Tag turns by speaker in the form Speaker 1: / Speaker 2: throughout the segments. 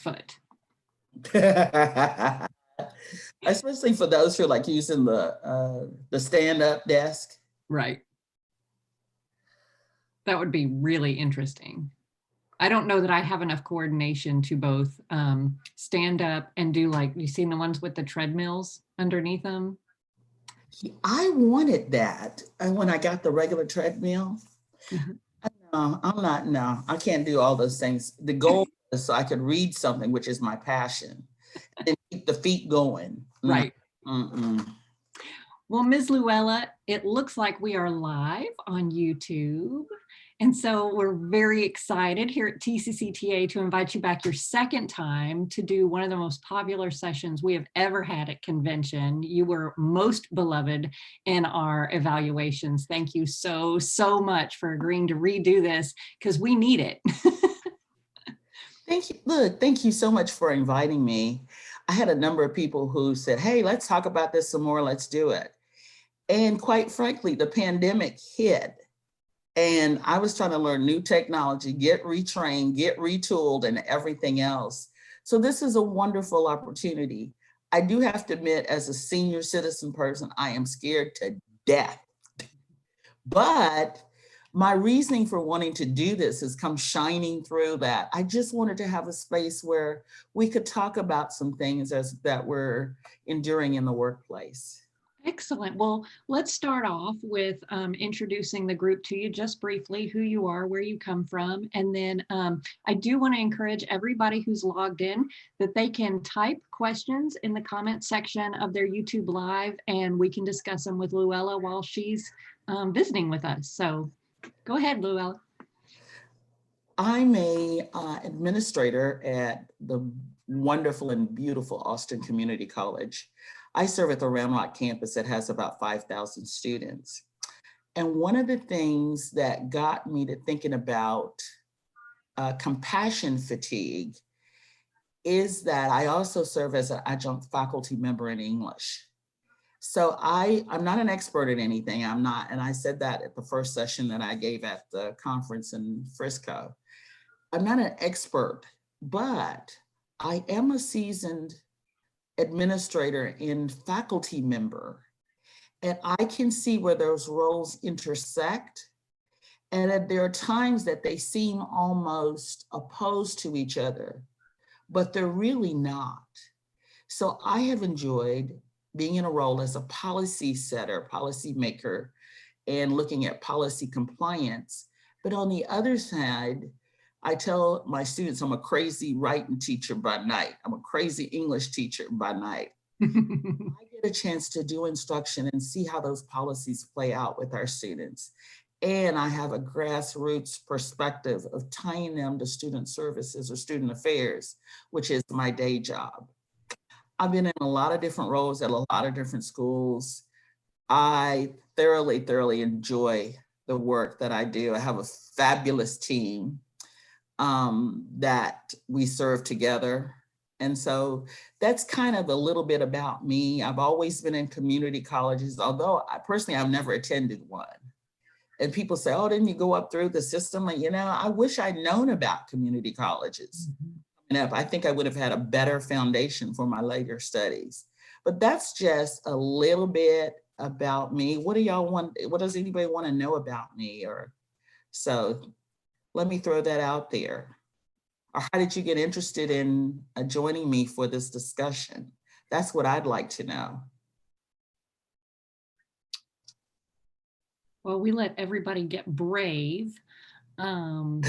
Speaker 1: foot.
Speaker 2: Especially for those who are like using the stand-up desk.
Speaker 1: Right. That would be really interesting. I don't know that I have enough coordination to both stand up and do, like, you've seen the ones with the treadmills underneath them?
Speaker 2: I wanted that. And when I got the regular treadmill, I'm not, no, I can't do all those things. The goal is so I could read something, which is my passion, and keep the feet going.
Speaker 1: Right.
Speaker 2: Mm-mm.
Speaker 1: Well, Ms. Louella, it looks like we are live on YouTube. And so we're very excited here at TCCTA to invite you back your second time to do one of the most popular sessions we have ever had at convention. You were most beloved in our evaluations. Thank you so, so much for agreeing to redo this, because we need it.
Speaker 2: Thank you. Look, thank you so much for inviting me. I had a number of people who said, hey, let's talk about this some more. Let's do it. And quite frankly, the pandemic hit. And I was trying to learn new technology, get retrained, get retooled, and everything else. So this is a wonderful opportunity. I do have to admit, as a senior citizen person, I am scared to death. But my reasoning for wanting to do this has come shining through that. I just wanted to have a space where we could talk about some things that we're enduring in the workplace.
Speaker 1: Excellent. Well, let's start off with introducing the group to you just briefly, who you are, where you come from. And then I do want to encourage everybody who's logged in that they can type questions in the comment section of their YouTube Live, and we can discuss them with Louella while she's visiting with us. So go ahead, Louella.
Speaker 2: I'm a administrator at the wonderful and beautiful Austin Community College. I serve at the Round Rock campus that has about 5,000 students. And one of the things that got me to thinking about compassion fatigue is that I also serve as an adjunct faculty member in English. So I'm not an expert at anything, I'm not, and I said that at the first session that I gave at the conference in Frisco. I'm not an expert, but I am a seasoned administrator and faculty member. And I can see where those roles intersect. And that there are times that they seem almost opposed to each other, but they're really not. So I have enjoyed being in a role as a policy setter, policy maker, and looking at policy compliance. But on the other side, I tell my students I'm a crazy writing teacher by night. I'm a crazy English teacher by night. I get a chance to do instruction and see how those policies play out with our students. And I have a grassroots perspective of tying them to student services or student affairs, which is my day job. I've been in a lot of different roles at a lot of different schools. I thoroughly enjoy the work that I do. I have a fabulous team that we serve together. And so that's kind of a little bit about me. I've always been in community colleges, although I've never attended one. And people say, oh, didn't you go up through the system? And, I wish I'd known about community colleges. Mm-hmm. I think I would have had a better foundation for my later studies. But that's just a little bit about me. What does anybody want to know about me? So let me throw that out there. Or how did you get interested in joining me for this discussion? That's what I'd like to know.
Speaker 1: Well, we let everybody get brave. I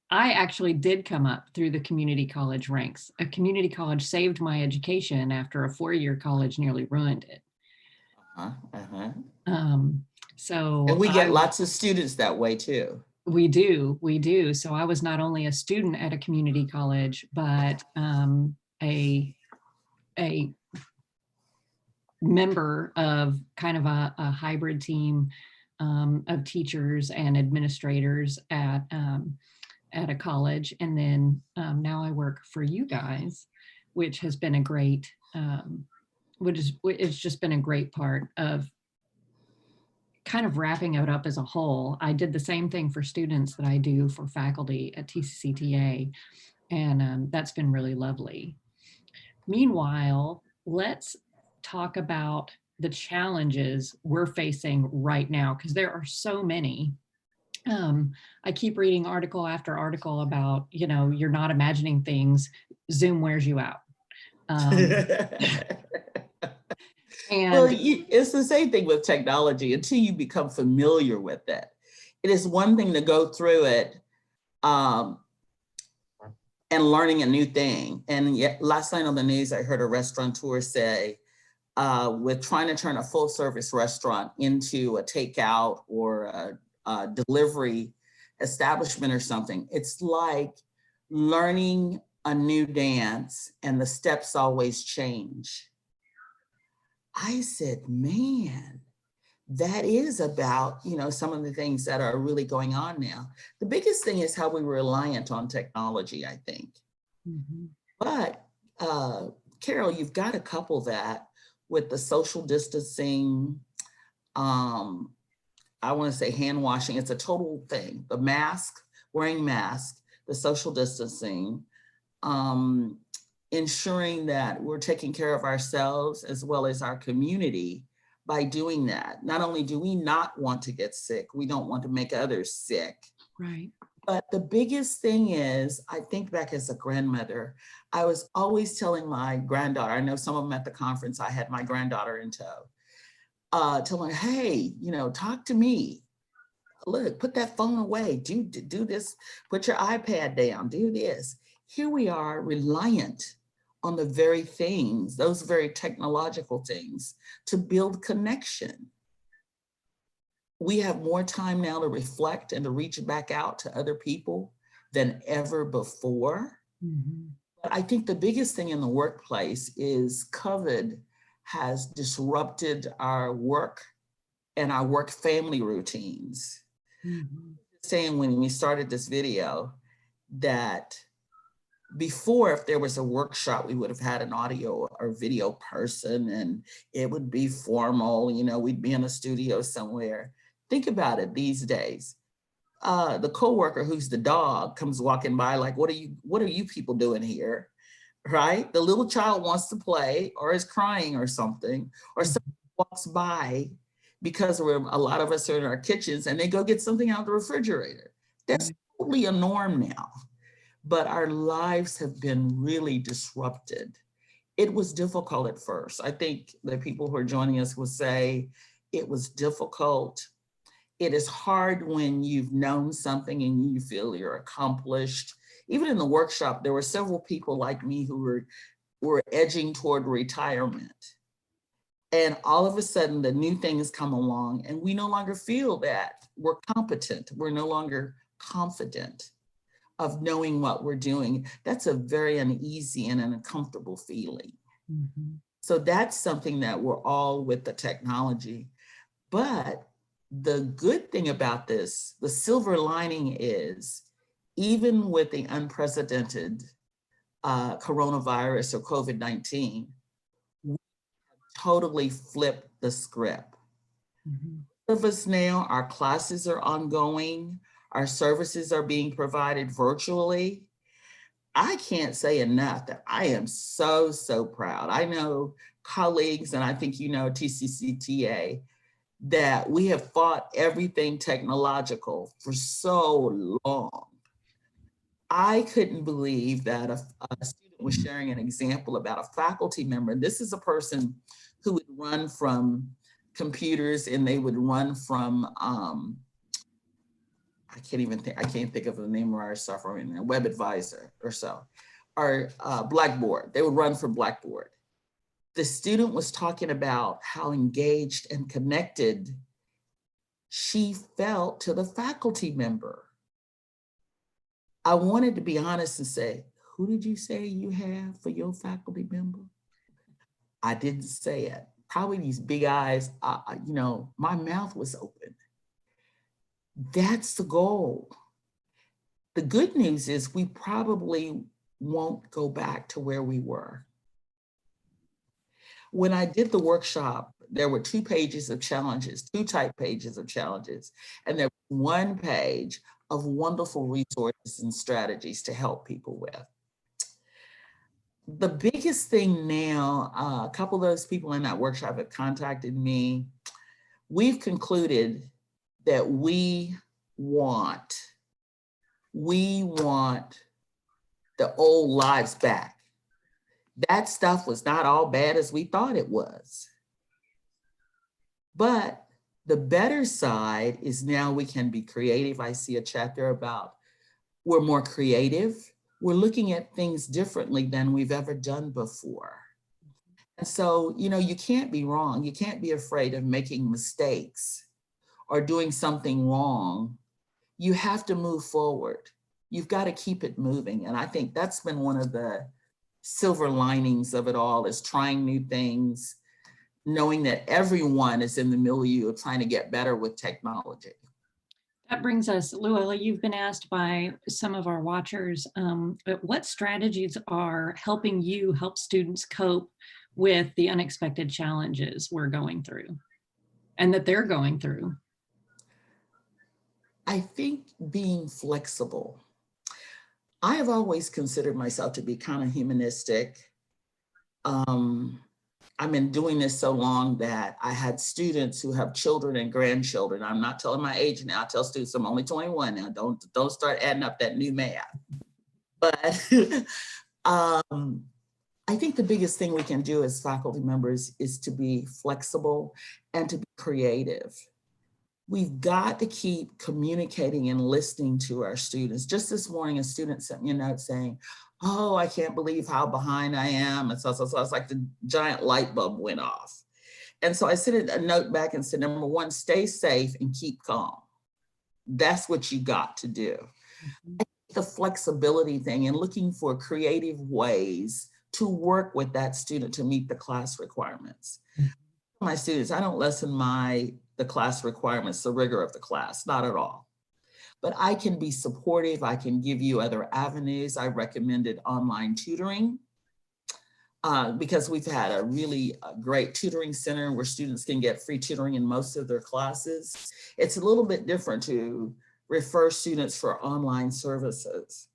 Speaker 1: actually did come up through the community college ranks. A community college saved my education after a 4-year college nearly ruined it. So
Speaker 2: and we get lots of students that way too.
Speaker 1: We do. So I was not only a student at a community college, but a member of kind of a hybrid team of teachers and administrators at a college. And then now I work for you guys, which has been a great, it's just been a great part of kind of wrapping it up as a whole, I did the same thing for students that I do for faculty at TCCTA, and that's been really lovely. Meanwhile, let's talk about the challenges we're facing right now, because there are so many. I keep reading article after article about, you're not imagining things, Zoom wears you out.
Speaker 2: Well,
Speaker 1: And
Speaker 2: it's the same thing with technology until you become familiar with it. It is one thing to go through it and learning a new thing. And yet, last night on the news, I heard a restaurateur say, with trying to turn a full service restaurant into a takeout or a delivery establishment or something, it's like learning a new dance and the steps always change. I said, man, that is about, some of the things that are really going on now. The biggest thing is how we're reliant on technology, I think.
Speaker 1: Mhm.
Speaker 2: But Carol, you've got to couple that with the social distancing. I want to say hand washing. It's a total thing. The mask, wearing masks, the social distancing, ensuring that we're taking care of ourselves as well as our community by doing that. Not only do we not want to get sick, we don't want to make others sick.
Speaker 1: Right.
Speaker 2: But the biggest thing is, I think back as a grandmother, I was always telling my granddaughter, I know some of them at the conference, I had my granddaughter in tow, telling her, hey, talk to me. Look, put that phone away, do this, put your iPad down, do this. Here we are reliant on the very things, those very technological things to build connection. We have more time now to reflect and to reach back out to other people than ever before.
Speaker 1: Mm-hmm.
Speaker 2: But I think the biggest thing in the workplace is COVID has disrupted our work and our work family routines.
Speaker 1: Mm-hmm.
Speaker 2: Saying when we started this video that before, if there was a workshop, we would have had an audio or video person and it would be formal, we'd be in a studio somewhere. Think about it these days. The coworker who's the dog comes walking by like, what are you people doing here? Right? The little child wants to play or is crying or something, or someone walks by because a lot of us are in our kitchens and they go get something out of the refrigerator. That's totally a norm now. But our lives have been really disrupted. It was difficult at first. I think the people who are joining us will say it was difficult. It is hard when you've known something and you feel you're accomplished. Even in the workshop, there were several people like me who were edging toward retirement. And all of a sudden, the new things come along and we no longer feel that we're competent. We're no longer confident of knowing what we're doing. That's a very uneasy and an uncomfortable feeling. Mm-hmm. So that's something that we're all with the technology. But the good thing about this, the silver lining is, even with the unprecedented coronavirus or COVID-19, we totally flipped the script. Mm-hmm. Of us now, our classes are ongoing. Our services are being provided virtually. I can't say enough that I am so, so proud. I know colleagues, and I think TCCTA, that we have fought everything technological for so long. I couldn't believe that a student was sharing an example about a faculty member. This is a person who would run from computers and they would run from I can't think of the name of our software right now, Web Advisor or so, or Blackboard. They would run from Blackboard. The student was talking about how engaged and connected she felt to the faculty member. I wanted to be honest and say, who did you say you have for your faculty member? I didn't say it. Probably these big eyes, my mouth was open. That's the goal. The good news is we probably won't go back to where we were. When I did the workshop, there were 2 pages of challenges, 2 type pages of challenges, and there was 1 page of wonderful resources and strategies to help people with. The biggest thing now, a couple of those people in that workshop have contacted me. We've concluded that we want the old lives back. That stuff was not all bad as we thought it was. But the better side is now we can be creative. I see a chapter about we're more creative. We're looking at things differently than we've ever done before. And so, you know, you can't be wrong. You can't be afraid of making mistakes or doing something wrong. You have to move forward. You've got to keep it moving. And I think that's been one of the silver linings of it all, is trying new things, knowing that everyone is in the milieu of trying to get better with technology.
Speaker 1: That brings us, Louella, you've been asked by some of our watchers, what strategies are helping you help students cope with the unexpected challenges we're going through and that they're going through?
Speaker 2: I think being flexible. I have always considered myself to be kind of humanistic. I've been doing this so long that I had students who have children and grandchildren. I'm not telling my age now. I tell students I'm only 21 now. Don't start adding up that new math. But I think the biggest thing we can do as faculty members is to be flexible and to be creative. We've got to keep communicating and listening to our students. Just this morning, a student sent me a note saying, "Oh, I can't believe how behind I am." And so it's like the giant light bulb went off. And so I sent a note back and said, number 1, stay safe and keep calm. That's what you got to do. The flexibility thing and looking for creative ways to work with that student to meet the class requirements. My students, I don't lessen the class requirements, the rigor of the class, not at all. But I can be supportive. I can give you other avenues. I recommended online tutoring because we've had a really great tutoring center where students can get free tutoring in most of their classes. It's a little bit different to refer students for online services,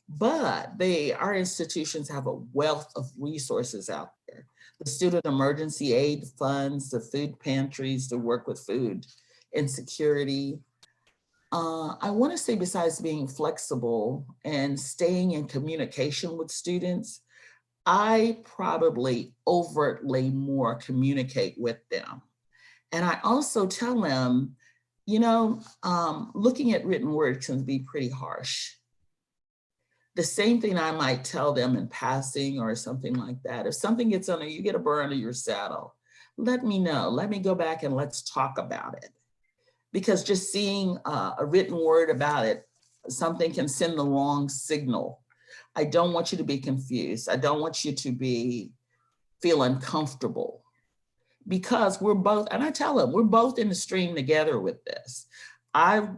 Speaker 2: but our institutions have a wealth of resources out there. The Student Emergency Aid Funds, the food pantries to work with food insecurity. I want to say, besides being flexible and staying in communication with students, I probably overtly more communicate with them. And I also tell them, you know, looking at written words can be pretty harsh. The same thing I might tell them in passing or something like that. If something gets under, you get a burr under your saddle, let me know. Let me go back and let's talk about it. Because just seeing a written word about it, something can send the wrong signal. I don't want you to be confused. I don't want you to feel uncomfortable, because we're both, and I tell them, we're both in the stream together with this. I've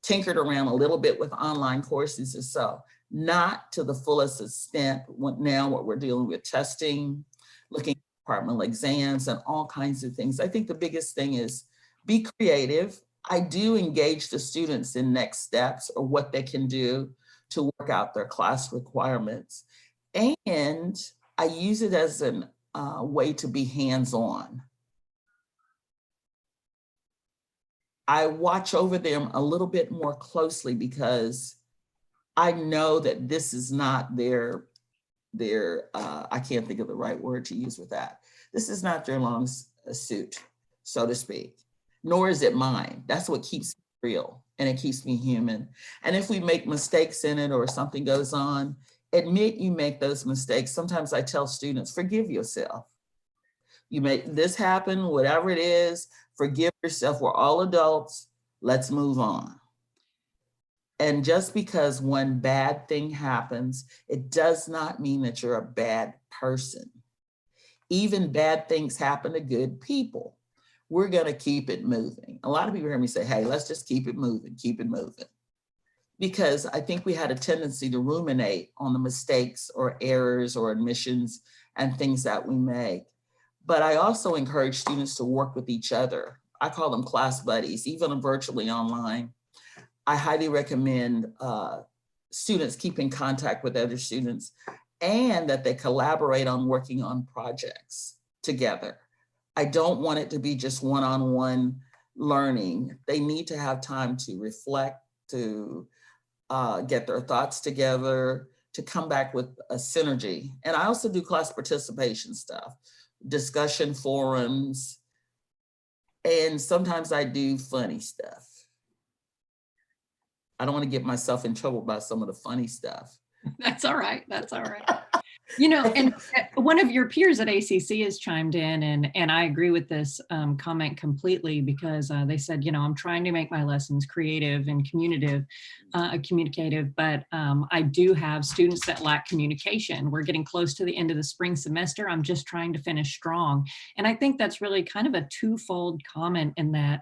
Speaker 2: tinkered around a little bit with online courses or so, not to the fullest extent. Now what we're dealing with, testing, looking at departmental exams and all kinds of things. I think the biggest thing is be creative. I do engage the students in next steps or what they can do to work out their class requirements. And I use it as a way to be hands-on. I watch over them a little bit more closely because I know that this is not their I can't think of the right word to use with that. This is not their long suit, so to speak, nor is it mine. That's what keeps me real and it keeps me human. And if we make mistakes in it or something goes on, admit you make those mistakes. Sometimes I tell students, forgive yourself. You make this happen, whatever it is, forgive yourself. We're all adults. Let's move on. And just because one bad thing happens, it does not mean that you're a bad person. Even bad things happen to good people. We're going to keep it moving. A lot of people hear me say, hey, let's just keep it moving, keep it moving. Because I think we had a tendency to ruminate on the mistakes or errors or omissions and things that we make. But I also encourage students to work with each other. I call them class buddies, even virtually online. I highly recommend students keep in contact with other students and that they collaborate on working on projects together. I don't want it to be just one-on-one learning. They need to have time to reflect, to get their thoughts together, to come back with a synergy. And I also do class participation stuff, discussion forums, and sometimes I do funny stuff. I don't want to get myself in trouble by some of the funny stuff.
Speaker 1: That's all right. That's all right. You know, and one of your peers at ACC has chimed in, and I agree with this comment completely, because they said, you know, I'm trying to make my lessons creative and communicative, but I do have students that lack communication. We're getting close to the end of the spring semester. I'm just trying to finish strong. And I think that's really kind of a twofold comment in that.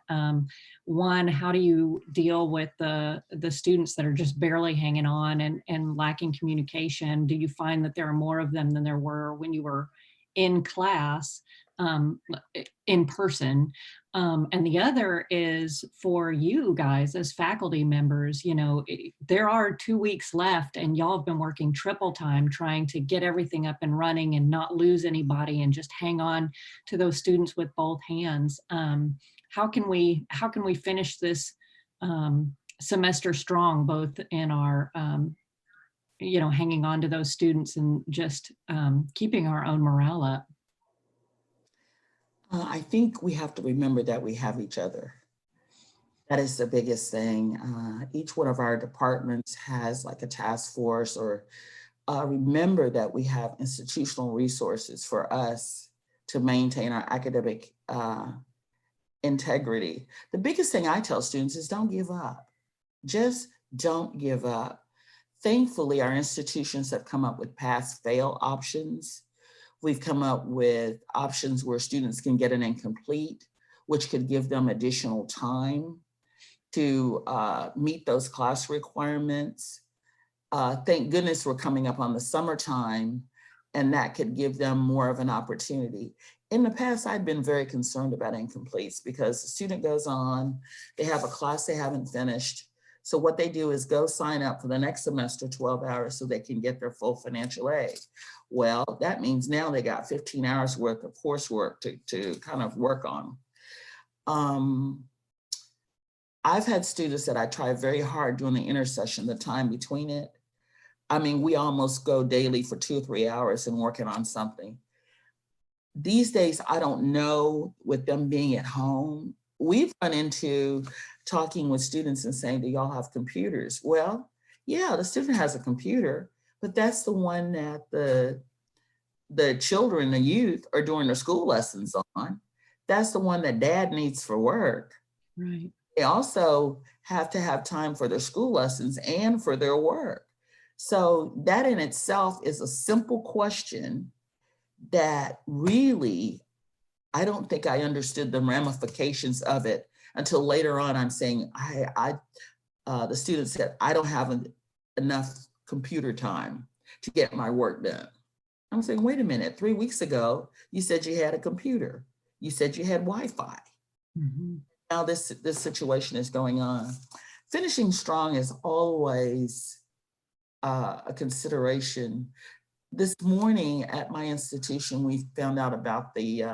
Speaker 1: One, how do you deal with the students that are just barely hanging on and lacking communication? Do you find that there are more of them than there were when you were in class, in person? And the other is for you guys as faculty members, you know, there are 2 weeks left and y'all have been working triple time trying to get everything up and running and not lose anybody and just hang on to those students with both hands. How can we finish this semester strong, both in our, you know, hanging on to those students and just keeping our own morale up?
Speaker 2: I think we have to remember that we have each other. That is the biggest thing. Each one of our departments has like a task force, or remember that we have institutional resources for us to maintain our academic integrity. The biggest thing I tell students is don't give up. Just don't give up. Thankfully, our institutions have come up with pass-fail options. We've come up with options where students can get an incomplete, which could give them additional time to meet those class requirements. Thank goodness we're coming up on the summertime, and that could give them more of an opportunity. In the past, I've been very concerned about incompletes because the student goes on, they have a class they haven't finished. So what they do is go sign up for the next semester, 12 hours, so they can get their full financial aid. Well, that means now they got 15 hours worth of coursework to kind of work on. I've had students that I try very hard during the intersession, the time between it. I mean, we almost go daily for 2 or 3 hours and working on something. These days, I don't know, with them being at home, we've run into talking with students and saying, do y'all have computers? Well, yeah, the student has a computer, but that's the one that the children, the youth are doing their school lessons on. That's the one that dad needs for work.
Speaker 1: Right.
Speaker 2: They also have to have time for their school lessons and for their work. So that in itself is a simple question that really, I don't think I understood the ramifications of it until later on. I'm saying, the student said, I don't have enough computer time to get my work done. I'm saying, wait a minute, 3 weeks ago, you said you had a computer. You said you had Wi-Fi. Mm-hmm. Now this situation is going on. Finishing strong is always a consideration. This morning at my institution, we found out about the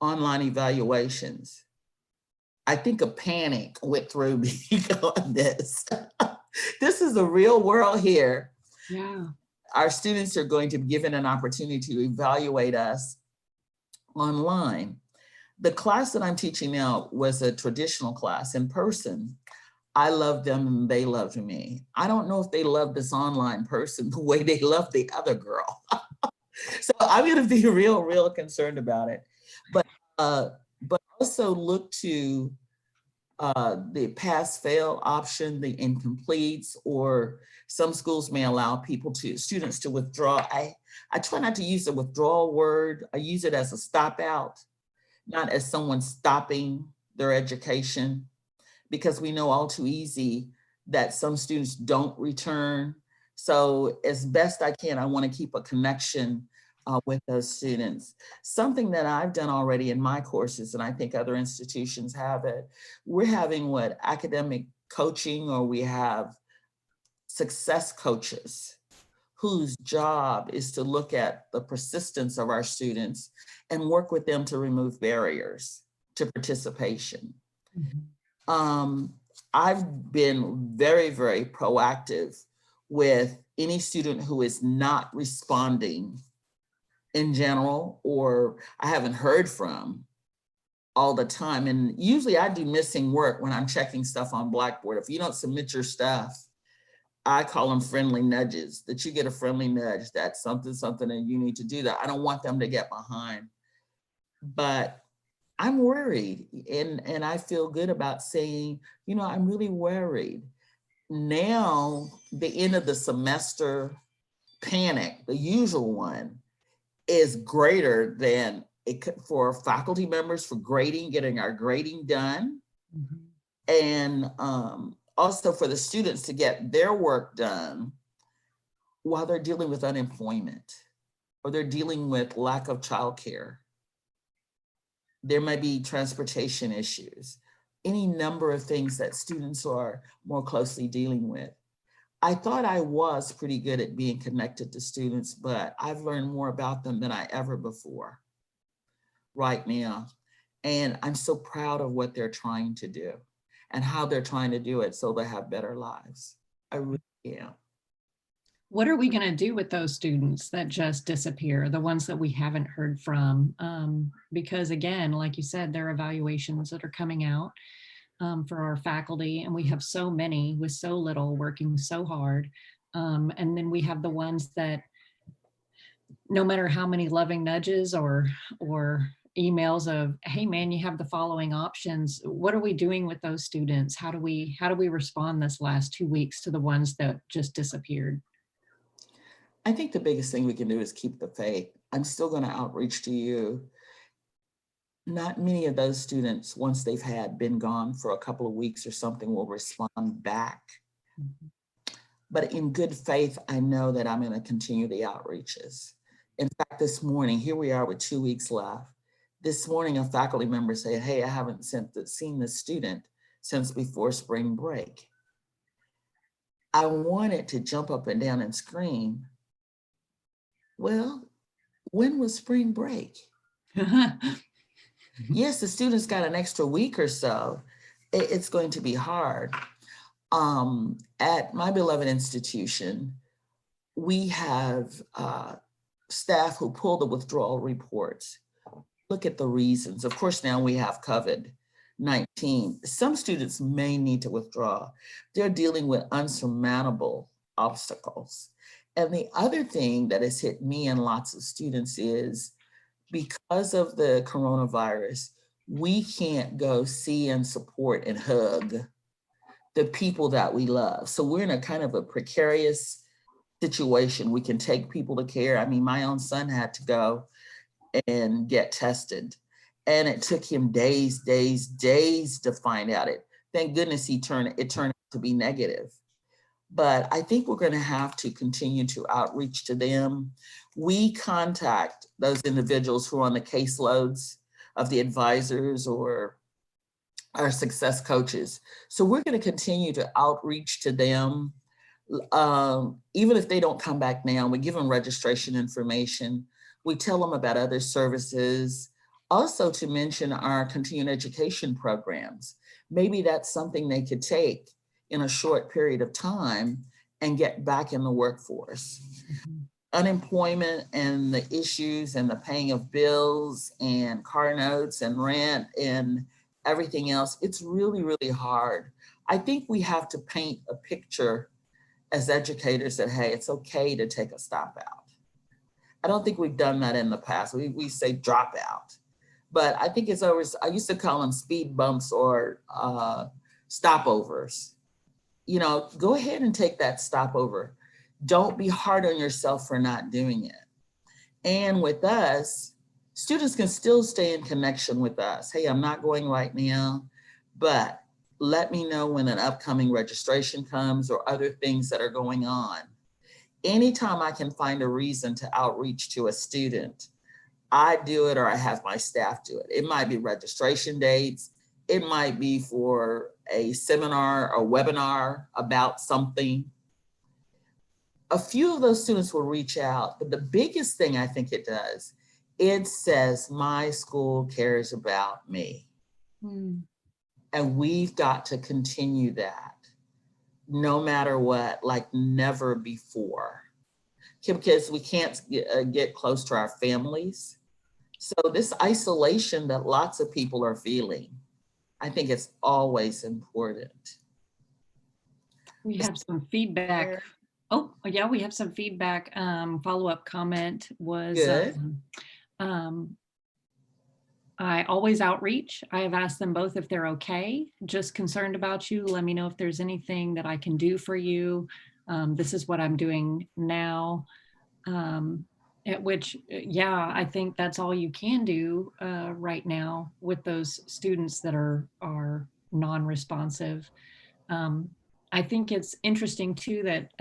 Speaker 2: online evaluations. I think a panic went through me on this. This is the real world here.
Speaker 1: Yeah.
Speaker 2: Our students are going to be given an opportunity to evaluate us online. The class that I'm teaching now was a traditional class in person. I loved them and they loved me. I don't know if they love this online person the way they love the other girl. So I'm going to be real concerned about it. But also look to the pass-fail option, the incompletes, or some schools may allow students to withdraw. I try not to use the withdrawal word. I use it as a stop out, not as someone stopping their education, because we know all too easy that some students don't return. So as best I can, I want to keep a connection with those students. Something that I've done already in my courses, and I think other institutions have it, we're having what academic coaching, or we have success coaches whose job is to look at the persistence of our students and work with them to remove barriers to participation. I've been very, very proactive with any student who is not responding in general, or I haven't heard from all the time. And usually I do missing work when I'm checking stuff on Blackboard. If you don't submit your stuff, I call them friendly nudges, that you get a friendly nudge, that's something, and you need to do that. I don't want them to get behind. But I'm worried, and I feel good about saying, you know, I'm really worried. Now, the end of the semester panic, the usual one, is greater than it could for faculty members for grading, getting our grading done. And also for the students to get their work done while they're dealing with unemployment, or they're dealing with lack of childcare. There might be transportation issues, any number of things that students are more closely dealing with. I thought I was pretty good at being connected to students, but I've learned more about them than I ever before right now. And I'm so proud of what they're trying to do and how they're trying to do it so they have better lives. I really am.
Speaker 1: What are we going to do with those students that just disappear, the ones that we haven't heard from? Because again, like you said, there are evaluations that are coming out for our faculty, and we have so many with so little, working so hard. And then we have the ones that, no matter how many loving nudges or emails of, hey man, you have the following options, what are we doing with those students? How do we respond this last 2 weeks to the ones that just disappeared?
Speaker 2: I think the biggest thing we can do is keep the faith. I'm still going to outreach to you. Not many of those students, once they've been gone for a couple of weeks or something, will respond back. But in good faith, I know that I'm going to continue the outreaches. In fact, this morning, here we are with 2 weeks left. This morning, a faculty member said, hey, I haven't seen this student since before spring break. I wanted to jump up and down and scream. Well, when was spring break? Yes, the students got an extra week or so. It's going to be hard. At my beloved institution, we have staff who pull the withdrawal reports, look at the reasons. Of course, now we have COVID-19. Some students may need to withdraw. They're dealing with unsurmountable obstacles. And the other thing that has hit me and lots of students is, because of the coronavirus, we can't go see and support and hug the people that we love. So we're in a kind of a precarious situation. We can take people to care. I mean, my own son had to go and get tested, and it took him days to find out it. Thank goodness it turned out to be negative. But I think we're going to have to continue to outreach to them. We contact those individuals who are on the caseloads of the advisors or our success coaches. So we're going to continue to outreach to them. Even if they don't come back now, we give them registration information. We tell them about other services. Also to mention our continuing education programs. Maybe that's something they could take in a short period of time and get back in the workforce. Unemployment and the issues and the paying of bills and car notes and rent and everything else, it's really, really hard. I think we have to paint a picture as educators that, hey, it's okay to take a stop out. I don't think we've done that in the past. We say drop out, but I think it's always, I used to call them speed bumps or stopovers. You know, go ahead and take that stopover. Don't be hard on yourself for not doing it. And with us, students can still stay in connection with us. Hey, I'm not going right now, but let me know when an upcoming registration comes or other things that are going on. anytime I can find a reason to outreach to a student, I do it or I have my staff do it. It might be registration dates. It might be for a seminar or webinar about something. A few of those students will reach out, but the biggest thing I think it does, it says my school cares about me.
Speaker 1: Mm.
Speaker 2: And we've got to continue that no matter what, like never before, because we can't get close to our families. So this isolation that lots of people are feeling, I think it's always important.
Speaker 1: We have some feedback. Oh, yeah, we have some feedback. Follow-up comment was,
Speaker 2: Good.
Speaker 1: I always outreach. I have asked them both if they're okay, just concerned about you. Let me know if there's anything that I can do for you. This is what I'm doing now. At which, yeah, I think that's all you can do right now with those students that are non-responsive. I think it's interesting too that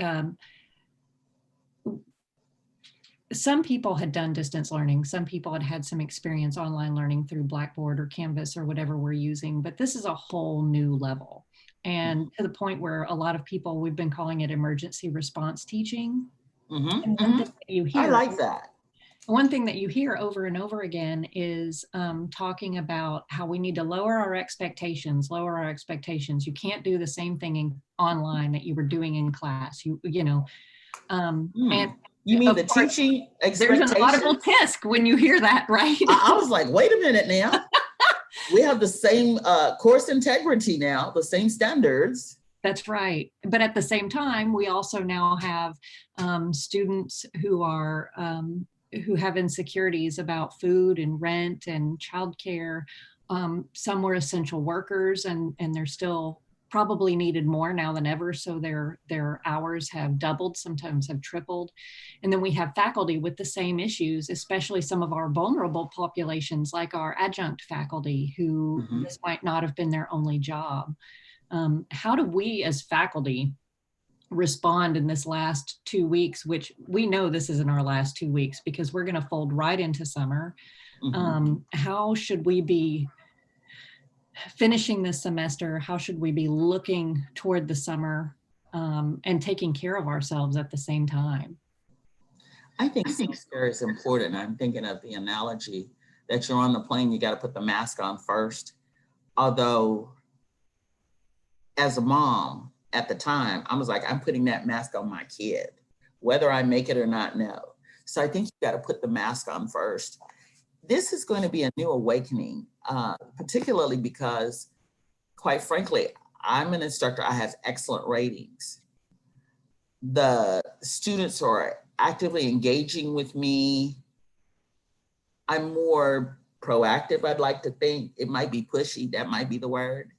Speaker 1: some people had done distance learning. Some people had had some experience online learning through Blackboard or Canvas or whatever we're using, but this is a whole new level. And to the point where a lot of people, we've been calling it emergency response teaching. And one thing that you hear,
Speaker 2: I like that.
Speaker 1: One thing that you hear over and over again is talking about how we need to lower our expectations, lower our expectations. You can't do the same thing online that you were doing in class. And
Speaker 2: you mean
Speaker 1: of
Speaker 2: the
Speaker 1: course,
Speaker 2: teaching
Speaker 1: there's an audible
Speaker 2: expectations?
Speaker 1: tisk when you hear that, right?
Speaker 2: I was like, wait a minute now. We have the same course integrity now, the same standards.
Speaker 1: That's right. But at the same time, we also now have students who are who have insecurities about food and rent and childcare. Some were essential workers, and they're still probably needed more now than ever. So their hours have doubled, sometimes have tripled. And then we have faculty with the same issues, especially some of our vulnerable populations, like our adjunct faculty, who this might not have been their only job. How do we as faculty respond in this last 2 weeks, which we know this isn't our last 2 weeks because we're going to fold right into summer. How should we be finishing this semester? How should we be looking toward the summer and taking care of ourselves at the same time?
Speaker 2: I think self-care is important. I'm thinking of the analogy that you're on the plane, you got to put the mask on first. Although, as a mom at the time, I was like, I'm putting that mask on my kid, whether I make it or not, no. So I think you got to put the mask on first. This is going to be a new awakening, particularly because, quite frankly, I'm an instructor. I have excellent ratings. The students are actively engaging with me. I'm more proactive, I'd like to think. It might be pushy, that might be the word.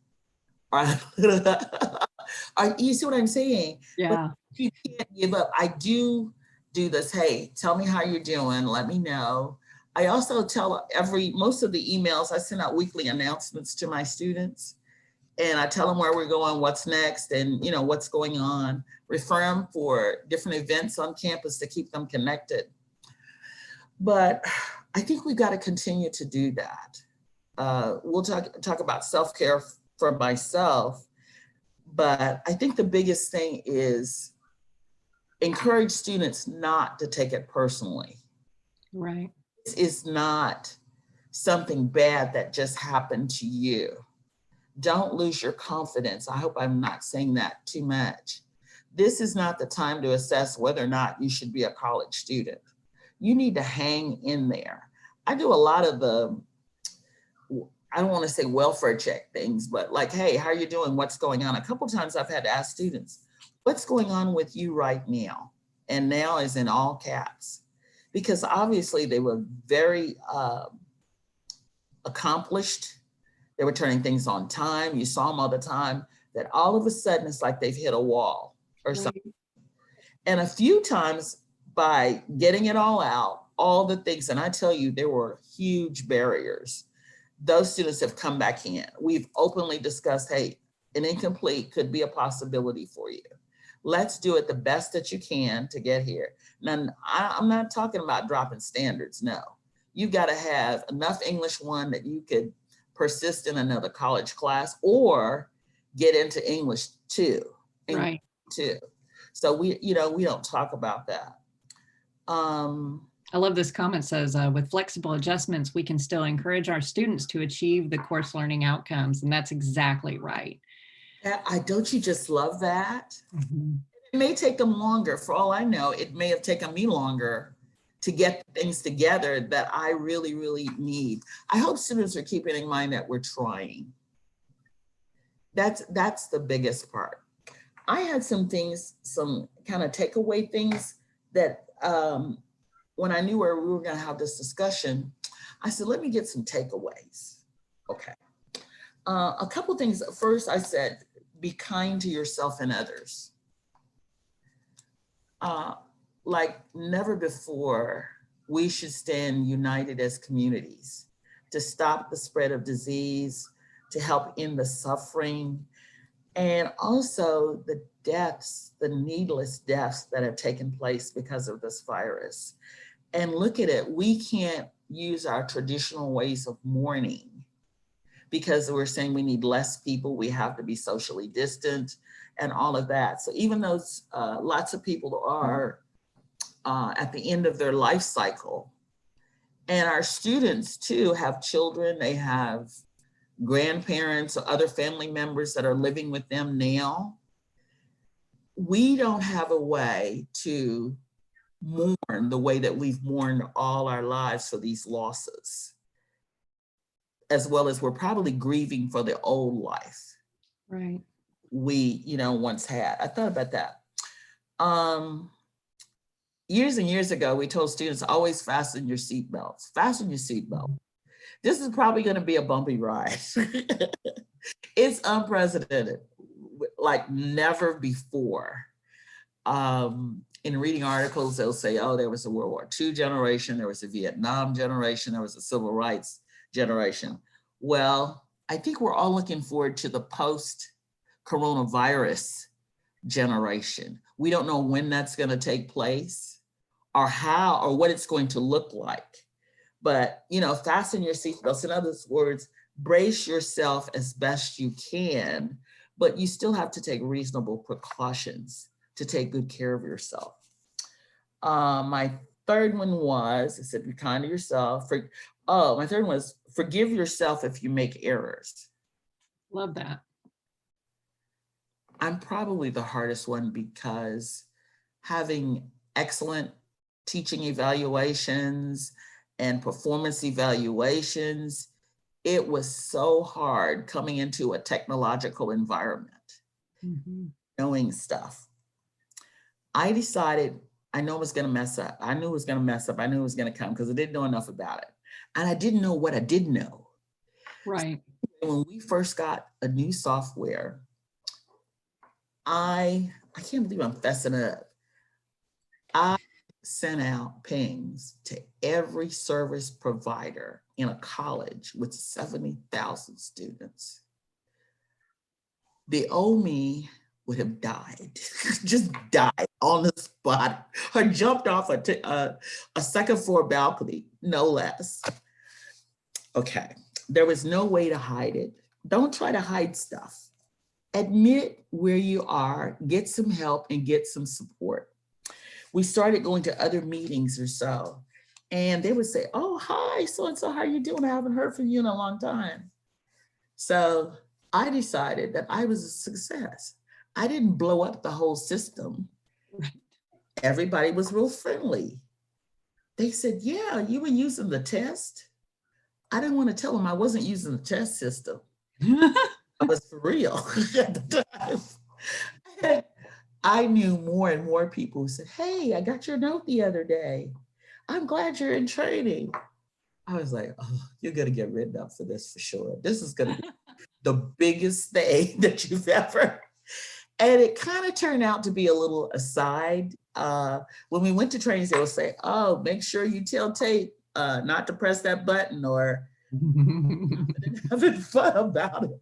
Speaker 2: You see what I'm saying?
Speaker 1: Yeah.
Speaker 2: But you can't give up. I do this, hey, tell me how you're doing, let me know. I also tell most of the emails, I send out weekly announcements to my students, and I tell them where we're going, what's next, and what's going on, refer them for different events on campus to keep them connected. But I think we've got to continue to do that. We'll talk about self-care for myself, but I think the biggest thing is encourage students not to take it personally.
Speaker 1: Right.
Speaker 2: It's not something bad that just happened to you. Don't lose your confidence. I hope I'm not saying that too much. This is not the time to assess whether or not you should be a college student. You need to hang in there. I do a lot of I don't want to say welfare check things, but like, hey, how are you doing? What's going on? A couple of times I've had to ask students, what's going on with you right now? And now is in all caps, because obviously they were very accomplished. They were turning things on time. You saw them all the time. That all of a sudden it's like they've hit a wall or something. And a few times by getting it all out, all the things, and I tell you, there were huge barriers. Those students have come back in. We've openly discussed, hey, an incomplete could be a possibility for you. Let's do it the best that you can to get here. Now, I'm not talking about dropping standards, no. You've got to have enough English 1 that you could persist in another college class or get into English 2.
Speaker 1: Right.
Speaker 2: So we don't talk about that.
Speaker 1: I love this comment says, with flexible adjustments, we can still encourage our students to achieve the course learning outcomes. And that's exactly right.
Speaker 2: Don't you just love that?
Speaker 1: Mm-hmm.
Speaker 2: It may take them longer. For all I know, it may have taken me longer to get things together that I really, really need. I hope students are keeping in mind that we're trying. That's the biggest part. I had some things, some kind of takeaway things that when I knew where we were going to have this discussion, I said, let me get some takeaways. Okay. A couple things. First, I said, be kind to yourself and others. Like never before, we should stand united as communities to stop the spread of disease, to help end the suffering, and also the deaths, the needless deaths that have taken place because of this virus. And look at it, we can't use our traditional ways of mourning because we're saying we need less people, we have to be socially distant and all of that. So even though lots of people are at the end of their life cycle, and our students too have children, they have grandparents or other family members that are living with them now, we don't have a way to mourn the way that we've mourned all our lives for these losses, as well as we're probably grieving for the old life.
Speaker 1: Right.
Speaker 2: We, once had. I thought about that. Years and years ago, we told students, always fasten your seatbelts. Fasten your seatbelt. This is probably going to be a bumpy ride. It's unprecedented, like never before. In reading articles, they'll say, oh, there was a World War II generation, there was a Vietnam generation, there was a civil rights generation. Well, I think we're all looking forward to the post-coronavirus generation. We don't know when that's going to take place or how or what it's going to look like. But, fasten your seatbelts. In other words, brace yourself as best you can, but you still have to take reasonable precautions to take good care of yourself. My third one was, I said, be kind to yourself. My third one was, forgive yourself if you make errors.
Speaker 1: Love that.
Speaker 2: I'm probably the hardest one because having excellent teaching evaluations and performance evaluations, it was so hard coming into a technological environment, knowing stuff. I decided, I know it was gonna mess up. I knew it was gonna mess up. I knew it was gonna come because I didn't know enough about it. And I didn't know what I didn't know.
Speaker 1: Right.
Speaker 2: When we first got a new software, I can't believe I'm fessing up. I sent out pings to every service provider in a college with 70,000 students. The old me would have died, just died on the spot, or jumped off a second floor balcony, no less. Okay, there was no way to hide it. Don't try to hide stuff. Admit where you are, get some help and get some support. We started going to other meetings or so, and they would say, oh, hi, so-and-so, how are you doing? I haven't heard from you in a long time. So I decided that I was a success. I didn't blow up the whole system. Everybody was real friendly. They said, yeah, you were using the test. I didn't want to tell them I wasn't using the test system. I was for real at the time. I knew more and more people who said, hey, I got your note the other day. I'm glad you're in training. I was like, oh, you're going to get written up for this for sure. This is going to be the biggest thing that you've ever. And it kind of turned out to be a little aside. When we went to trainings, they would say, oh, make sure you tell Tate not to press that button, or having fun about it.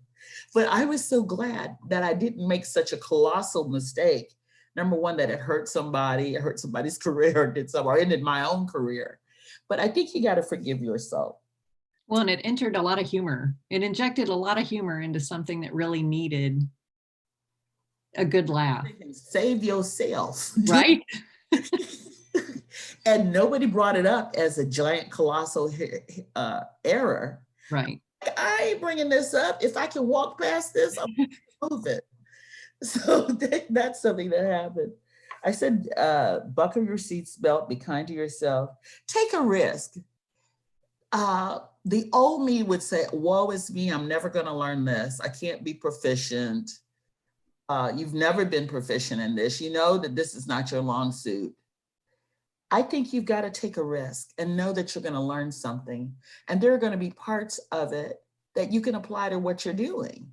Speaker 2: But I was so glad that I didn't make such a colossal mistake Number one, that it hurt somebody, it hurt somebody's career, or did some, or ended my own career. But I think you got to forgive yourself.
Speaker 1: Well, and it entered a lot of humor. It injected a lot of humor into something that really needed a good laugh.
Speaker 2: Save yourself.
Speaker 1: Right?
Speaker 2: And nobody brought it up as a giant, colossal error.
Speaker 1: Right.
Speaker 2: I ain't bringing this up. If I can walk past this, I'm going to move it. So that's something that happened. I said, buckle your seatbelt, be kind to yourself, take a risk. The old me would say, woe is me, I'm never going to learn this. I can't be proficient. You've never been proficient in this. You know that this is not your long suit. I think you've got to take a risk and know that you're going to learn something. And there are going to be parts of it that you can apply to what you're doing.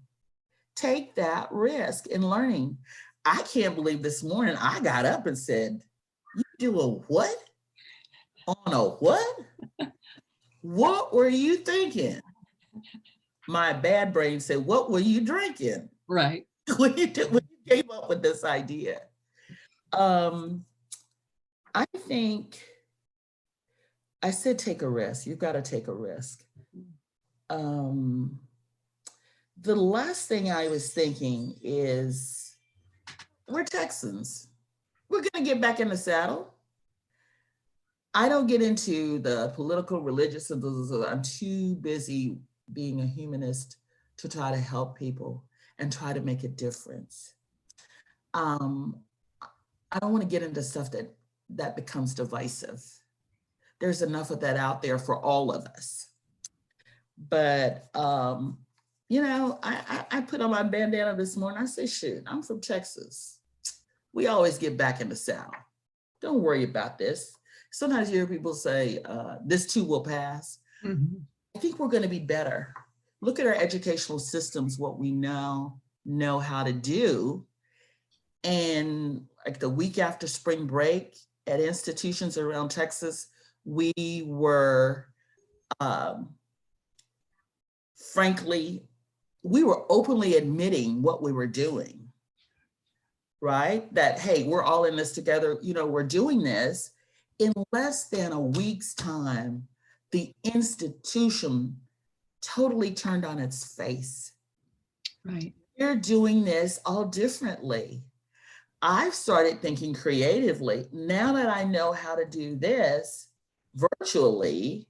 Speaker 2: Take that risk in learning. I can't believe this morning I got up and said, you do a what? On a what? What were you thinking? My bad brain said, what were you drinking?
Speaker 1: Right.
Speaker 2: When you came up with this idea. I think I said take a risk. You've got to take a risk. The last thing I was thinking is we're Texans. We're going to get back in the saddle. I don't get into the political, religious, I'm too busy being a humanist to try to help people and try to make a difference. I don't want to get into stuff that becomes divisive. There's enough of that out there for all of us. But, you know, I put on my bandana this morning. I say, shoot, I'm from Texas. We always get back in the saddle. Don't worry about this. Sometimes you hear people say, this too will pass. Mm-hmm. I think we're going to be better. Look at our educational systems, what we know how to do. And like the week after spring break at institutions around Texas, we were, frankly, we were openly admitting what we were doing, right? That, hey, we're all in this together. You know, we're doing this. In less than a week's time, the institution totally turned on its face.
Speaker 1: Right.
Speaker 2: We're doing this all differently. I've started thinking creatively. Now that I know how to do this virtually,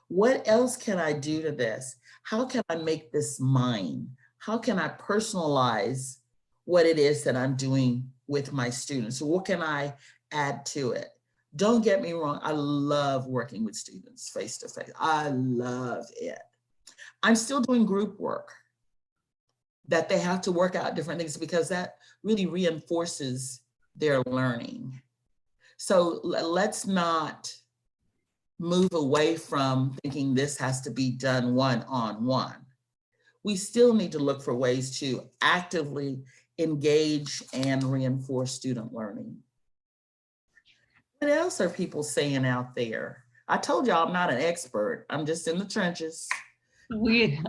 Speaker 2: what else can I do to this? How can I make this mine? How can I personalize what it is that I'm doing with my students? What can I add to it? Don't get me wrong, I love working with students face to face. I love it. I'm still doing group work that they have to work out different things because that really reinforces their learning. So let's not move away from thinking this has to be done one-on-one. We still need to look for ways to actively engage and reinforce student learning. What else are people saying out there? I told y'all I'm not an expert. I'm just in the trenches.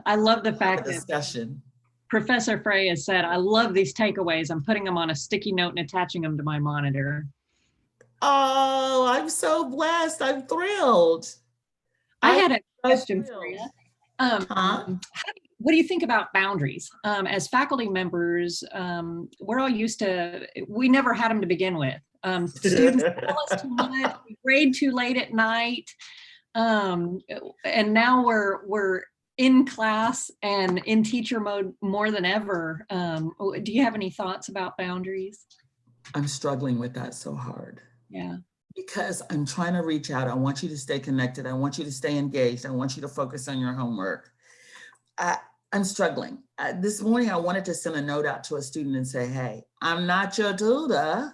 Speaker 1: I love the fact that
Speaker 2: discussion.
Speaker 1: Professor Frey has said, I love these takeaways. I'm putting them on a sticky note and attaching them to my monitor.
Speaker 2: Oh, I'm so blessed. I'm thrilled.
Speaker 1: I had a question for you. What do you think about boundaries? As faculty members, we're all used to, we never had them to begin with. Students tell us too much, we grade too late at night. And now we're in class and in teacher mode more than ever. Do you have any thoughts about boundaries?
Speaker 2: I'm struggling with that so hard.
Speaker 1: Yeah.
Speaker 2: Because I'm trying to reach out. I want you to stay connected. I want you to stay engaged. I want you to focus on your homework. I'm struggling. This morning, I wanted to send a note out to a student and say, hey, I'm not your tutor,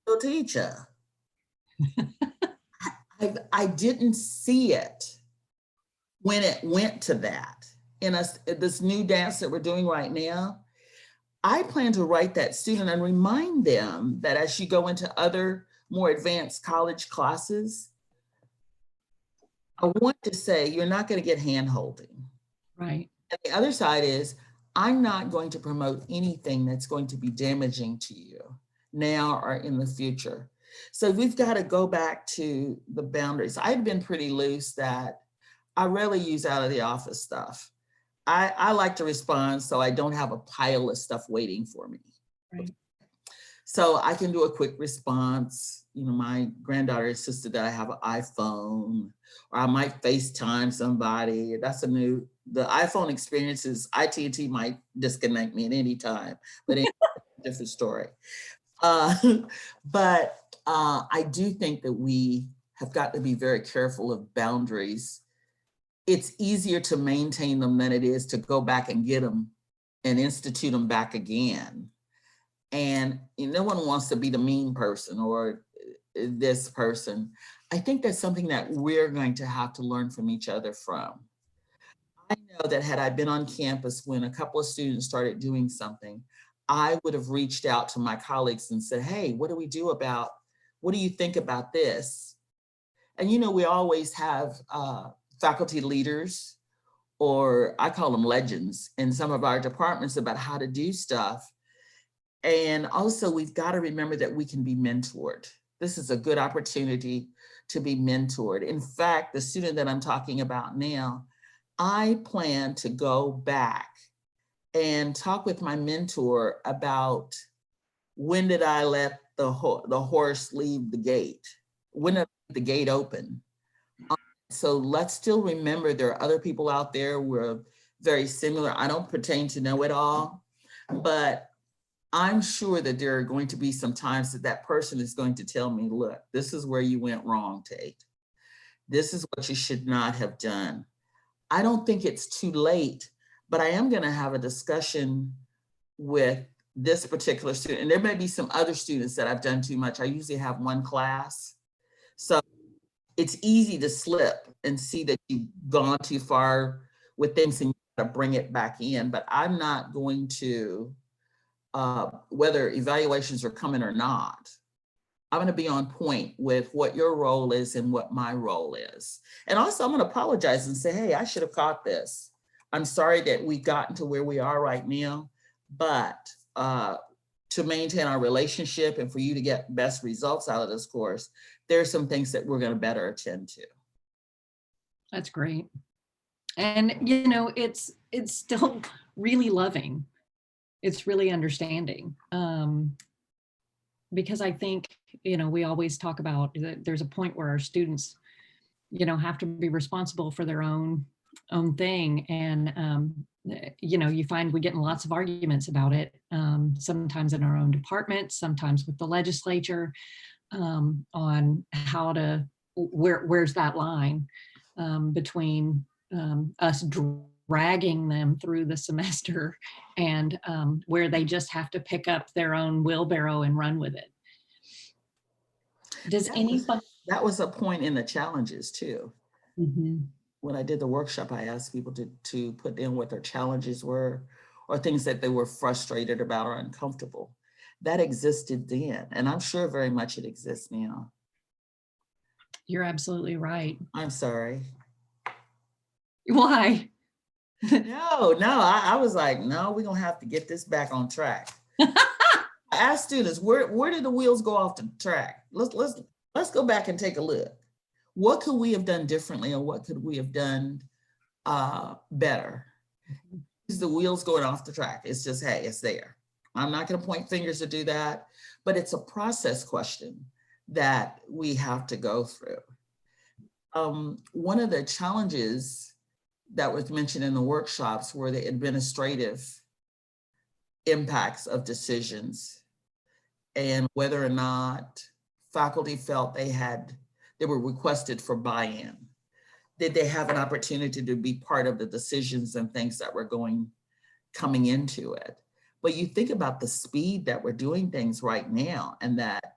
Speaker 2: your teacher. I didn't see it when it went to that. In this new dance that we're doing right now, I plan to write that student and remind them that as you go into other more advanced college classes, I want to say you're not going to get hand-holding.
Speaker 1: Right.
Speaker 2: And the other side is, I'm not going to promote anything that's going to be damaging to you. now or in the future. So we've got to go back to the boundaries. I've been pretty loose that I rarely use out of the office stuff. I like to respond so I don't have a pile of stuff waiting for me.
Speaker 1: Right.
Speaker 2: So I can do a quick response. You know, my granddaughter insisted that I have an iPhone, or I might FaceTime somebody. That's the iPhone experience is IT&T might disconnect me at any time, but it's a different story. But I do think that we have got to be very careful of boundaries. It's easier to maintain them than it is to go back and get them and institute them back again. And no one wants to be the mean person or this person. I think that's something that we're going to have to learn from each other from. I know that had I been on campus when a couple of students started doing something, I would have reached out to my colleagues and said, hey, what do you think about this? And we always have faculty leaders, or I call them legends, in some of our departments about how to do stuff. And also we've got to remember that we can be mentored. This is a good opportunity to be mentored. In fact, the student that I'm talking about now, I plan to go back and talk with my mentor about when did I let the horse leave the gate? When did the gate open? So let's still remember there are other people out there who are very similar. I don't pertain to know it all, but I'm sure that there are going to be some times that that person is going to tell me, look, this is where you went wrong, Tate. This is what you should not have done. I don't think it's too late, but I am going to have a discussion with this particular student. And there may be some other students that I've done too much. I usually have one class. So it's easy to slip and see that you've gone too far with things and you got to bring it back in. But I'm not going to, whether evaluations are coming or not, I'm going to be on point with what your role is and what my role is. And also I'm going to apologize and say, hey, I should have caught this. I'm sorry that we've gotten to where we are right now, but to maintain our relationship and for you to get best results out of this course, there are some things that we're going to better attend to.
Speaker 1: That's great. And, it's still really loving. It's really understanding. Because I think, we always talk about that there's a point where our students, have to be responsible for their own thing. And, you find we get in lots of arguments about it, sometimes in our own department, sometimes with the legislature, on how to, where's that line between us dragging them through the semester and where they just have to pick up their own wheelbarrow and run with it.
Speaker 2: That was a point in the challenges too.
Speaker 1: Mm-hmm.
Speaker 2: When I did the workshop, I asked people to put in what their challenges were or things that they were frustrated about or uncomfortable. That existed then, and I'm sure very much it exists now.
Speaker 1: You're absolutely right.
Speaker 2: I'm sorry.
Speaker 1: Why?
Speaker 2: No, I was like, no, we're gonna have to get this back on track. I asked students, where did the wheels go off the track? Let's go back and take a look. What could we have done differently, and what could we have done better? Is the wheels going off the track? It's just, hey, it's there. I'm not going to point fingers to do that, but it's a process question that we have to go through. One of the challenges that was mentioned in the workshops were the administrative impacts of decisions and whether or not faculty felt they were requested for buy-in. Did they have an opportunity to be part of the decisions and things that were coming into it? But you think about the speed that we're doing things right now, and that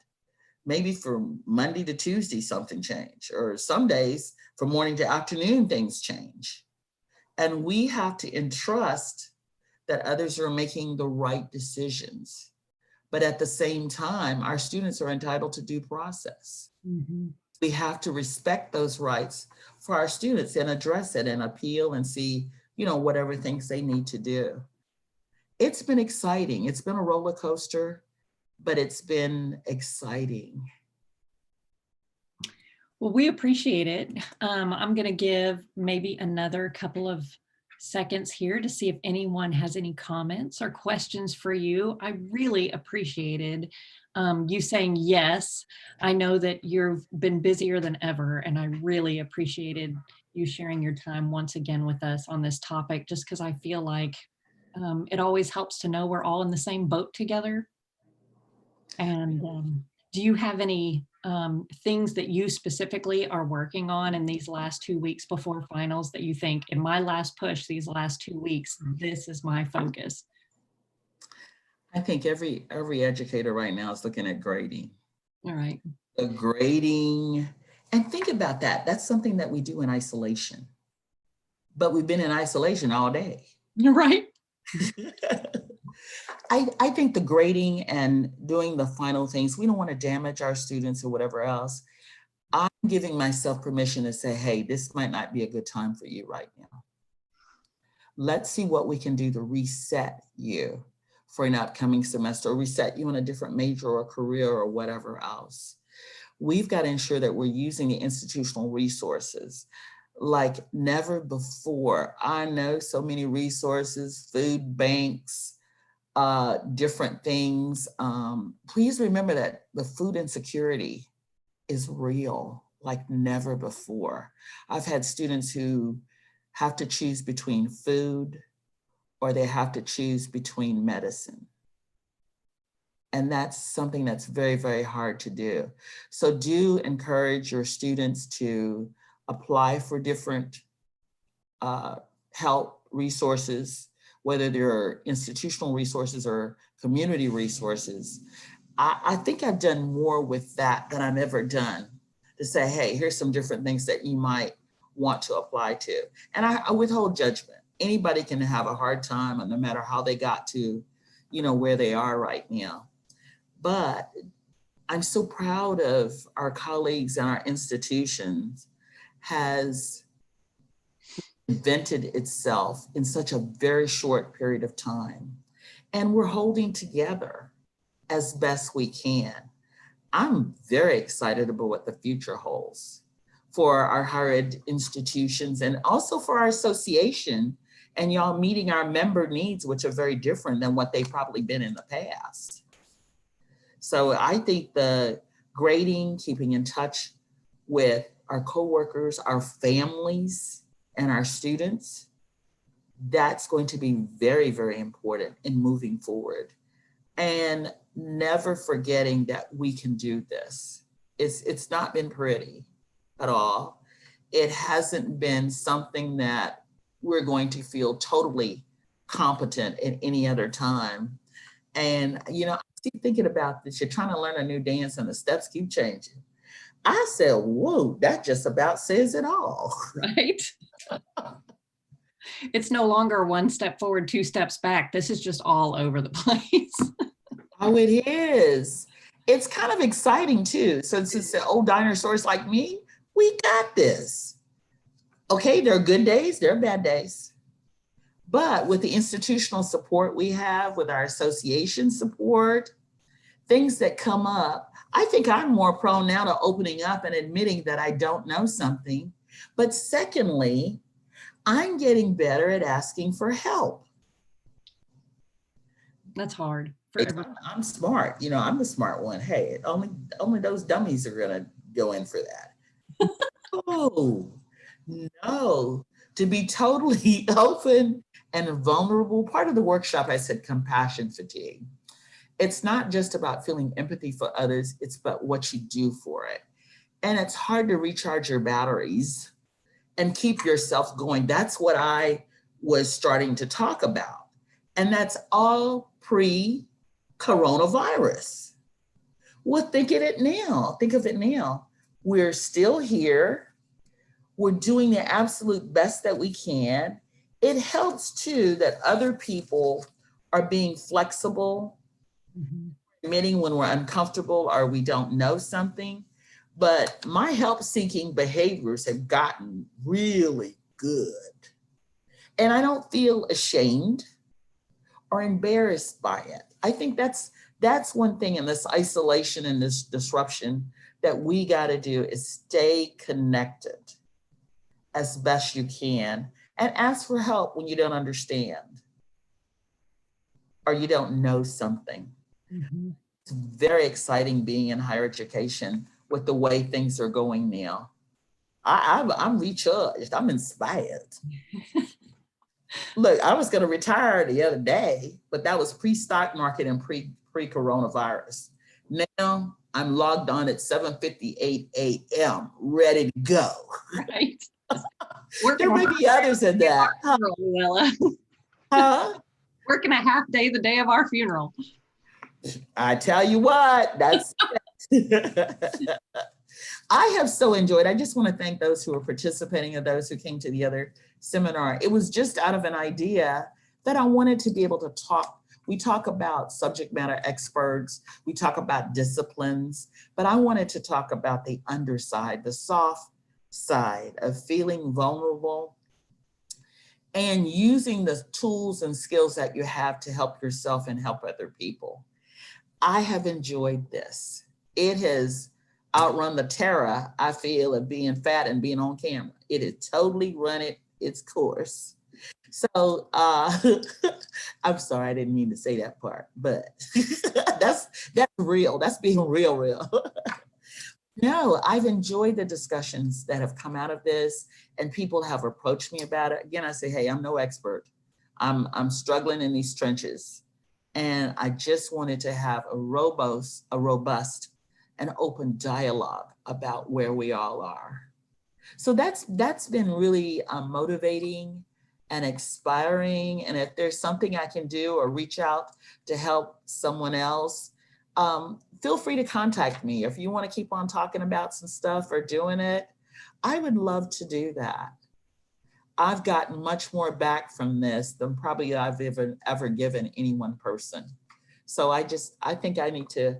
Speaker 2: maybe from Monday to Tuesday, something changed, or some days from morning to afternoon, things change. And we have to entrust that others are making the right decisions. But at the same time, our students are entitled to due process. Mm-hmm. We have to respect those rights for our students and address it and appeal and see, whatever things they need to do. It's been exciting. It's been a roller coaster, but it's been exciting.
Speaker 1: Well, we appreciate it. I'm going to give maybe another couple of seconds here to see if anyone has any comments or questions for you. I really appreciated you saying yes. I know that you've been busier than ever, and I really appreciated you sharing your time once again with us on this topic, just because I feel like it always helps to know we're all in the same boat together. And do you have any things that you specifically are working on in these last 2 weeks before finals that you think, in my last push, these last 2 weeks, this is my focus?
Speaker 2: I think every educator right now is looking at grading.
Speaker 1: All right.
Speaker 2: The grading, and think about that. That's something that we do in isolation, but we've been in isolation all day.
Speaker 1: You're right.
Speaker 2: I think the grading and doing the final things, we don't want to damage our students or whatever else. I'm giving myself permission to say, hey, this might not be a good time for you right now. Let's see what we can do to reset you for an upcoming semester, or reset you in a different major or career or whatever else. We've got to ensure that we're using the institutional resources like never before. I know so many resources, food banks, different things. Please remember that the food insecurity is real like never before. I've had students who have to choose between food or they have to choose between medicine. And that's something that's very, very hard to do. So do encourage your students to apply for different help resources, whether they're institutional resources or community resources. I think I've done more with that than I've ever done to say, hey, here's some different things that you might want to apply to. And I withhold judgment. Anybody can have a hard time, and no matter how they got to, where they are right now. But I'm so proud of our colleagues and our institutions has invented itself in such a very short period of time. And we're holding together as best we can. I'm very excited about what the future holds for our higher ed institutions and also for our association and y'all meeting our member needs, which are very different than what they've probably been in the past. So I think the grading, keeping in touch with our coworkers, our families, and our students, that's going to be very, very important in moving forward. And never forgetting that we can do this. It's not been pretty at all. It hasn't been something that we're going to feel totally competent at any other time. And, I keep thinking about this. You're trying to learn a new dance and the steps keep changing. I said, whoa, that just about says it all.
Speaker 1: Right. It's no longer 1 step forward, 2 steps back. This is just all over the place.
Speaker 2: Oh, it is. It's kind of exciting too. So it's the old dinosaurs like me, we got this. Okay, there are good days, there are bad days. But with the institutional support we have, with our association support, things that come up, I think I'm more prone now to opening up and admitting that I don't know something. But secondly, I'm getting better at asking for help.
Speaker 1: That's hard.
Speaker 2: I'm smart, I'm the smart one. Hey, only those dummies are gonna go in for that. Oh, no, to be totally open and vulnerable. Part of the workshop, I said compassion fatigue. It's not just about feeling empathy for others, it's about what you do for it. And it's hard to recharge your batteries and keep yourself going. That's what I was starting to talk about. And that's all pre-coronavirus. Well, think of it now. We're still here. We're doing the absolute best that we can. It helps too that other people are being flexible, admitting when we're uncomfortable or we don't know something. But my help-seeking behaviors have gotten really good. And I don't feel ashamed or embarrassed by it. I think that's That's one thing in this isolation and this disruption that we got to do is stay connected as best you can and ask for help when you don't understand or you don't know something.
Speaker 1: Mm-hmm.
Speaker 2: It's very exciting being in higher education with the way things are going now. I'm recharged. I'm inspired. Look, I was going to retire the other day, but that was pre-stock market and pre-coronavirus. Now I'm logged on at 7:58 a.m. ready to go.
Speaker 1: Right.
Speaker 2: There may be others in that.
Speaker 1: Louella.
Speaker 2: Huh?
Speaker 1: Working a half day the day of our funeral.
Speaker 2: I tell you what, that's I have so enjoyed. I just want to thank those who are participating and those who came to the other seminar. It was just out of an idea that I wanted to be able to talk. We talk about subject matter experts, we talk about disciplines, but I wanted to talk about the underside, the soft side of feeling vulnerable and using the tools and skills that you have to help yourself and help other people. I have enjoyed this. It has outrun the terror I feel of being fat and being on camera. It has totally run its course. So I'm sorry, I didn't mean to say that part, but that's real. That's being real. No, I've enjoyed the discussions that have come out of this, and people have approached me about it. Again, I say, hey, I'm no expert. I'm struggling in these trenches. And I just wanted to have a robust and open dialogue about where we all are. So that's been really motivating and inspiring. And if there's something I can do or reach out to help someone else, feel free to contact me. If you want to keep on talking about some stuff or doing it, I would love to do that. I've gotten much more back from this than probably I've ever given any one person. So I think I need to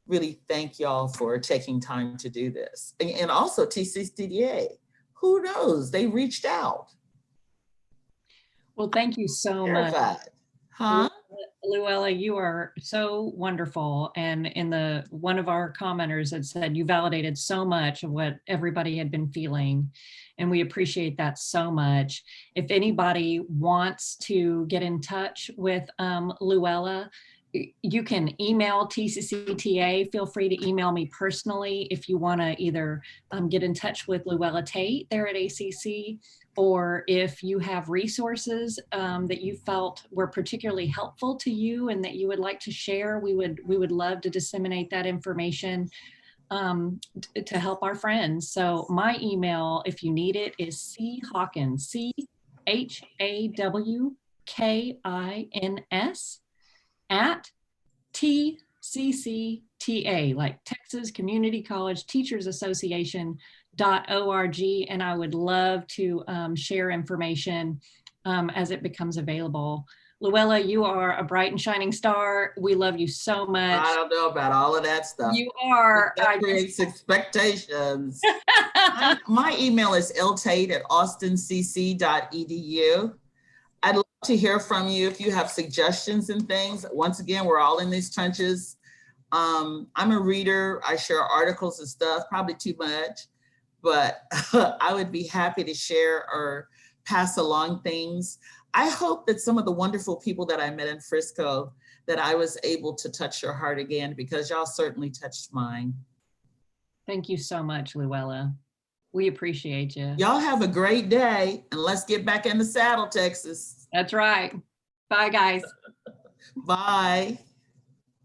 Speaker 2: really thank y'all for taking time to do this. And also TCCTA, who knows, they reached out.
Speaker 1: Well, thank you so much.
Speaker 2: Huh?
Speaker 1: Louella, you are so wonderful. And one of our commenters had said you validated so much of what everybody had been feeling. And we appreciate that so much. If anybody wants to get in touch with Louella, you can email TCCTA. Feel free to email me personally if you want to either get in touch with Louella Tate there at ACC, or if you have resources that you felt were particularly helpful to you and that you would like to share, we would love to disseminate that information to help our friends. So my email, if you need it, is chawkins, CHAWKINS at TCCTA, like Texas Community College Teachers Association.org. And I would love to share information as it becomes available. Louella, you are a bright and shining star. We love you so much.
Speaker 2: I don't know about all of that stuff.
Speaker 1: You are.
Speaker 2: That creates expectations. My email is ltate@austincc.edu. I'd love to hear from you if you have suggestions and things. Once again, we're all in these trenches. I'm a reader. I share articles and stuff, probably too much, but I would be happy to share or pass along things. I hope that some of the wonderful people that I met in Frisco, that I was able to touch your heart again, because y'all certainly touched mine.
Speaker 1: Thank you so much, Louella. We appreciate you.
Speaker 2: Y'all have a great day, and let's get back in the saddle, Texas.
Speaker 1: That's right. Bye, guys.
Speaker 2: Bye.